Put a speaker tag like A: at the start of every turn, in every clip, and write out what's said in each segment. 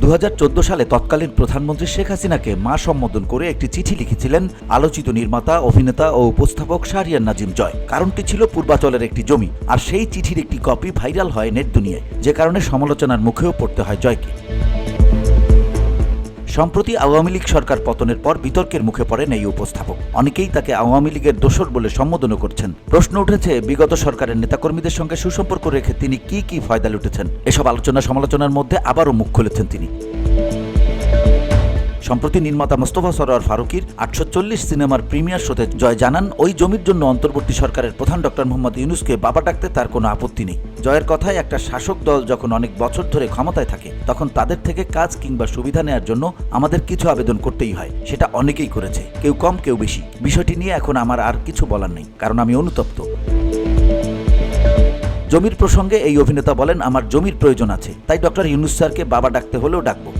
A: 2014 সালে তৎকালীন প্রধানমন্ত্রী শেখ হাসিনাকে মা সম্বোধন করে একটি চিঠি লিখেছিলেন আলোচিত নির্মাতা, অভিনেতা ও উপস্থাপক শাহরিয়ার নাজিম জয়। কারণটি ছিল পূর্বাচলের একটি জমি, আর সেই চিঠির একটি কপি ভাইরাল হয় নেট দুনিয়ায়, যে কারণে সমালোচনার মুখেও পড়তে হয় জয়কে। সম্প্রতি আওয়ামী লীগ সরকার পতনের পর বিতর্কের মুখে পড়েন এই উপস্থাপক। অনেকেই তাকে আওয়ামী লীগের দোসর বলে সম্বোধনও করছেন। প্রশ্ন উঠেছে, বিগত সরকারের নেতাকর্মীদের সঙ্গে সুসম্পর্ক রেখে তিনি কি ফয়দা লুটেছেন। এসব আলোচনা সমালোচনার মধ্যে আবারও মুখ খুলেছেন তিনি। সম্প্রতি নির্মাতা মোস্তফা সরোয়ার ফারুকীর 840 সিনেমার প্রিমিয়ার শোতে জয় জানান, ওই জমির জন্য অন্তর্বর্তী সরকারের প্রধান ডক্টর মোহাম্মদ ইউনূসকে বাবা ডাকতে তার কোনো আপত্তি নেই। জয়ের কথায়, একটা শাসক দল যখন অনেক বছর ধরে ক্ষমতায় থাকে তখন তাদের থেকে কাজ কিংবা সুবিধা নেওয়ার জন্য আমাদের কিছু আবেদন করতেই হয়। সেটা অনেকেই করেছে, কেউ কম কেউ বেশি। বিষয়টি নিয়ে এখন আমার আর কিছু বলার নেই, কারণ আমি অনুতপ্ত। জমির প্রসঙ্গে এই অভিনেতা বলেন, আমার জমির প্রয়োজন আছে, তাই ডক্টর ইউনূস স্যারকে বাবা ডাকতে হলেও ডাকবো।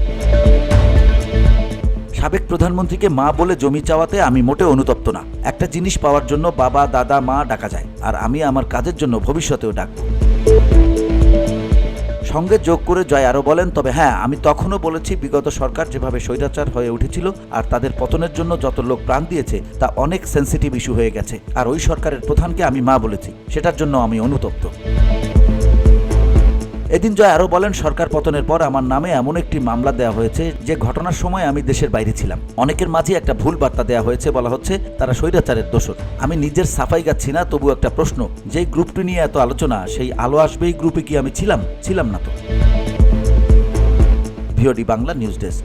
A: সাবেক প্রধানমন্ত্রীকে মা বলে জমি চাওয়াতে আমি মোটেও অনুতপ্ত না। একটা জিনিস পাওয়ার জন্য বাবা, দাদা, মা ডাকা যায়, আর আমি আমার কাজের জন্য ভবিষ্যতেও ডাকব। সঙ্গে যোগ করে জয় আরও বলেন, তবে হ্যাঁ, আমি তখনও বলেছি বিগত সরকার যেভাবে স্বৈরাচার হয়ে উঠেছিল আর তাদের পতনের জন্য যত লোক প্রাণ দিয়েছে তা অনেক সেন্সিটিভ ইস্যু হয়ে গেছে, আর ওই সরকারের প্রধানকে আমি মা বলেছি, সেটার জন্য আমি অনুতপ্ত। এদিন জয় আরও বলেন, সরকার পতনের পর আমার নামে এমন একটি মামলা দেওয়া হয়েছে যে ঘটনার সময় আমি দেশের বাইরে ছিলাম। অনেকের মাঝে একটা ভুল বার্তা দেওয়া হয়েছে, বলা হচ্ছে তারা স্বৈরাচারের দোসর। আমি নিজের সাফাই গাচ্ছি না, তবু একটা প্রশ্ন, যেই গ্রুপটি নিয়ে এত আলোচনা, সেই আলো আসবে এই গ্রুপে কি আমি ছিলাম না তো? VOD Bangla news desk.